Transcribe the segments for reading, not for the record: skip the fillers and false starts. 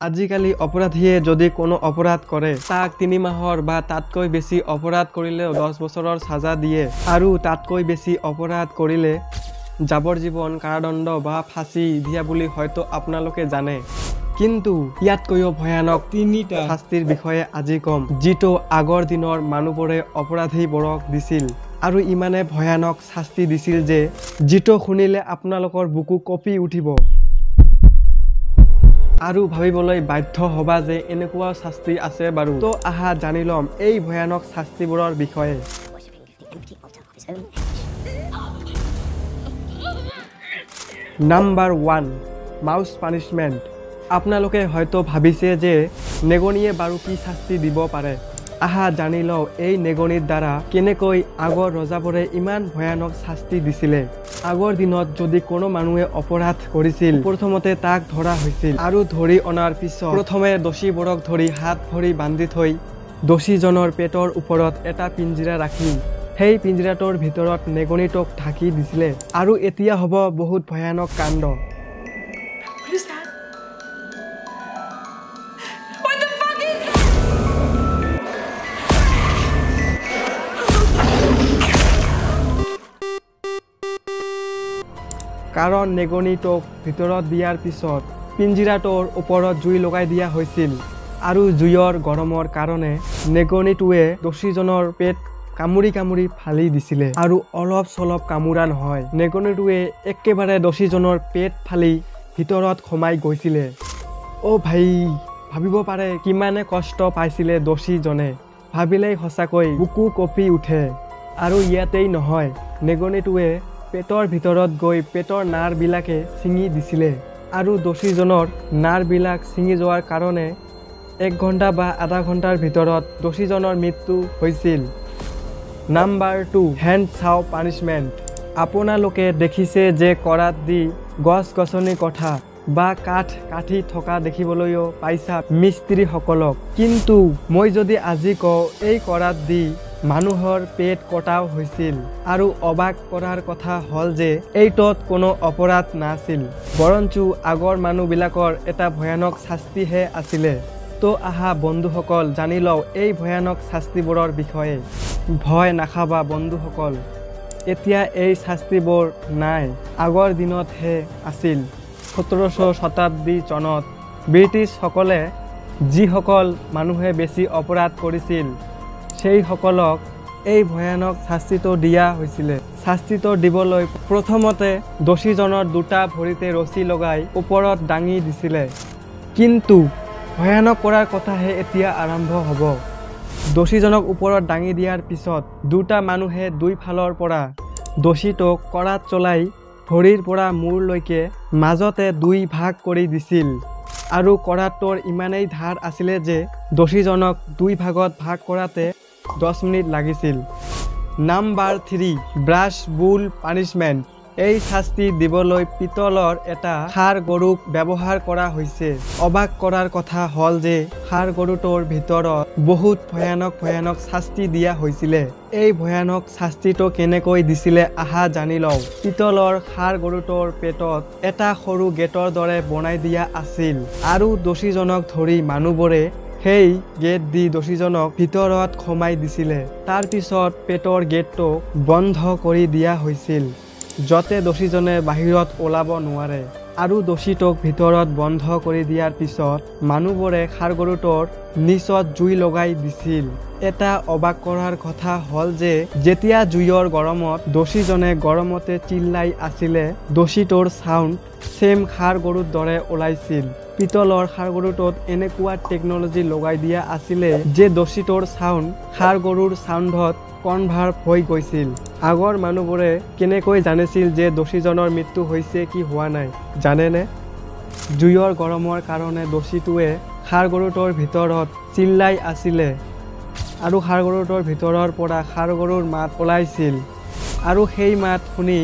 আজিকালি অপৰাধীয়ে যদি কোনো অপৰাধ কৰে তাক 3 মাহৰ বা তাতকৈ বেছি অপৰাধ কৰিলে 10 বছৰৰ সাজা দিয়ে আৰু তাতকৈ বেছি অপৰাধ কৰিলে যাৱজ্জীৱন কাৰাদণ্ড বা ফাঁসি দিয়া বুলি হয়তো আপোনালোকে জানে। কিন্তু ইয়াতকৈও ভয়ানক 3টা শাস্তিৰ বিষয়ে আজি কম, যিটো আগৰ দিনৰ মানুহবোৰে অপৰাধীবোৰক দিছিল আৰু ইমানে ভয়ানক শাস্তি দিছিল যে যিটো শুনিলে আপোনালোকৰ বুকু কঁপি উঠিব আৰু ভাবিবলৈ বাধ্য হবা যে এনেকুৱা শাস্তি আছে বাৰু। তো আহা জানি লম এই ভয়ানক শাস্তিবোৰৰ বিষয়ে। Number 1, mouse punishment. আপোনালোকে হয়তো ভাবিছে যে নেগনিয়ে বাৰু কি শাস্তি দিব পাৰে। আহা জানি লওঁ এই নেগনিৰ দ্বাৰা কেনেকৈ আগৰ ৰজাবোৰে ইমান ভয়ানক শাস্তি দিছিলে। আগৰ দিনত যদি কোনো মানুহে অপৰাধ কৰিছিল প্ৰথমতে তাক ধৰা হৈছিল আৰু ধৰি অনাৰ পিছত প্ৰথমে দোষীবোৰক ধৰি হাত ভৰি বান্ধি থৈ দোষীজনৰ পেটৰ ওপৰত এটা পিঞ্জিৰা ৰাখি সেই পিঞ্জিৰাটোৰ ভিতৰত নেগনিটোক ঢাকি দিছিলে। আৰু এতিয়া হ'ব বহুত ভয়ানক কাণ্ড। কাৰণ নেগনিটোক ভিতৰত দিয়াৰ পিছত পিঞ্জিৰাটোৰ ওপৰত জুই লগাই দিয়া হৈছিল আৰু জুইৰ গৰমৰ কাৰণে নেগনিটোৱে দোষীজনৰ পেট কামুৰি কামুৰি ফালি দিছিলে। আৰু অলপ চলপ কামুৰা নহয়, নেগনিটোৱে একেবাৰে দোষীজনৰ পেট ফালি ভিতৰত সোমাই গৈছিলে। অ' ভাই, ভাবিব পাৰে কিমানে কষ্ট পাইছিলে দোষীজনে, ভাবিলেই সঁচাকৈ বুকু কঁপি উঠে। আৰু ইয়াতেই নহয়, নেগনিটোৱে পেটৰ ভিতৰত গৈ পেটৰ নাৰবিলাকে ছিঙি দিছিলে আৰু দোষীজনৰ নাৰবিলাক ছিঙি যোৱাৰ কাৰণে 1 ঘণ্টা বা আধা ঘণ্টাৰ ভিতৰত দোষীজনৰ মৃত্যু হৈছিল। নাম্বাৰ 2, হেণ্ডছাউ পানিশমেণ্ট। আপোনালোকে দেখিছে যে কৰাত দি গছ-গছনি কটা বা কাঠ কাটি থকা দেখিবলৈও পাইছা মিস্ত্ৰীসকলক। কিন্তু মই যদি আজি কওঁ এই কৰাত দি মানুহৰ পেট কটাও হৈছিল আৰু অবাক কৰাৰ কথা হ'ল যে এইটোত কোনো অপৰাধ নাছিল, বৰঞ্চ আগৰ মানুহবিলাকৰ এটা ভয়ানক শাস্তিহে আছিলে। তো আহা বন্ধুসকল জানি লওঁ এই ভয়ানক শাস্তিবোৰৰ বিষয়ে। ভয় নাখাবা বন্ধুসকল, এতিয়া এই শাস্তিবোৰ নাই, আগৰ দিনতহে আছিল। 1700 শতাব্দী চনত ব্ৰিটিছসকলে যিসকল মানুহে বেছি অপৰাধ কৰিছিল সেইসকলক এই ভয়ানক শাস্তিটো দিয়া হৈছিলে। শাস্তিটো দিবলৈ প্ৰথমতে দোষীজনৰ 2টা ভৰিতে ৰছী লগাই ওপৰত দাঙি দিছিলে। কিন্তু ভয়ানক কৰাৰ কথাহে এতিয়া আৰম্ভ হ'ব। দোষীজনক ওপৰত দাঙি দিয়াৰ পিছত 2টা মানুহে 2 ফালৰ পৰা দোষীটোক কৰাত চলাই ভৰিৰ পৰা মূৰলৈকে মাজতে 2 ভাগ কৰি দিছিল আৰু কৰাটোৰ ইমানেই ধাৰ আছিলে যে দোষীজনক 2 ভাগত ভাগ কৰাতে 10 মিনিট লাগিছিল। নাম্বাৰ 3, ব্ৰাছ বুল পানিশমেণ্ট। এই শাস্তি দিবলৈ পিতলৰ এটা ষাঁড় গৰুক ব্যৱহাৰ কৰা হৈছে। অবাক কৰাৰ কথা হ'ল যে ষাঁড় গৰুটোৰ ভিতৰত বহুত ভয়ানক শাস্তি দিয়া হৈছিলে। এই ভয়ানক শাস্তিটো কেনেকৈ দিছিলে আহা জানি লওঁ। পিতলৰ ষাঁড় গৰুটোৰ পেটত এটা সৰু গেটৰ দৰে বনাই দিয়া আছিল আৰু দোষীজনক ধৰি মানুহবোৰে সেই গেট দি দোষীজনক ভিতৰত সোমাই দিছিলে। তাৰ পিছত পেটৰ গেটটো বন্ধ কৰি দিয়া হৈছিল যাতে দোষীজনে বাহিৰত ওলাব নোৱাৰে। আৰু দোষীটোক ভিতৰত বন্ধ কৰি দিয়াৰ পিছত মানুহবোৰে ষাঁড় গৰুটোৰ নিচত জুই লগাই দিছিল। এটা অবাক কৰাৰ কথা হ'ল যে যেতিয়া জুইৰ গৰমত দোষীজনে গৰমতে চিল্লাই আছিলে দোষীটোৰ চাউণ্ড সেম ষাঁড় গৰুৰ দৰে ওলাইছিল। পিতলৰ ষাঁড় গৰুটোত এনেকুৱা টেকনলজি লগাই দিয়া আছিলে যে দোষীটোৰ চাউণ্ড ষাঁড় গৰুৰ চাউণ্ডত কনভাৰ্ট হৈ গৈছিল। আগৰ মানুহবোৰে কেনেকৈ জানিছিল যে দোষীজনৰ মৃত্যু হৈছে কি হোৱা নাই জানেনে? জুইৰ গৰমৰ কাৰণে দোষীটোৱে ষাঁড় গৰুটোৰ ভিতৰত চিল্লাই আছিলে আৰু ষাঁড় গৰুটোৰ ভিতৰৰ পৰা ষাঁড় গৰুৰ মাত ওলাইছিল আৰু সেই মাত শুনি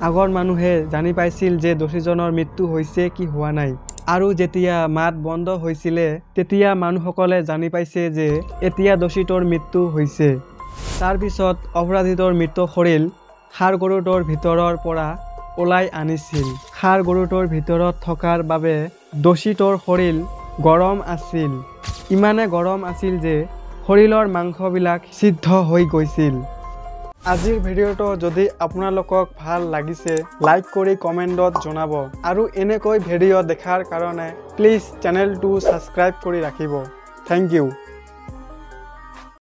আগৰ মানুহে জানি পাইছিল যে দোষীজনৰ মৃত্যু হৈছে কি হোৱা নাই। আৰু যেতিয়া মাত বন্ধ হৈছিলে তেতিয়া মানুহসকলে জানি পাইছে যে এতিয়া দোষীটোৰ মৃত্যু হৈছে। তাৰ পিছত অপৰাধীটোৰ মৃত্যু শৰীৰ ষাঁড় গৰুটোৰ ভিতৰৰ পৰা ওলাই আনিছিল। ষাঁড় গৰুটোৰ ভিতৰত থকাৰ বাবে দোষীটোৰ শৰীৰ গৰম আছিল। ইমানে গৰম আছিল যে শৰীৰৰ মাংসবিলাক সিদ্ধ হৈ গৈছিল। আজিৰ ভিডিঅ'টো যদি আপোনালোকক ভাল লাগিছে লাইক কৰি কমেণ্টত জনাব আৰু এনেকৈ ভিডিঅ' দেখাৰ কাৰণে প্লিজ চেনেলটো ছাবস্ক্ৰাইব কৰি ৰাখিব। Thank U.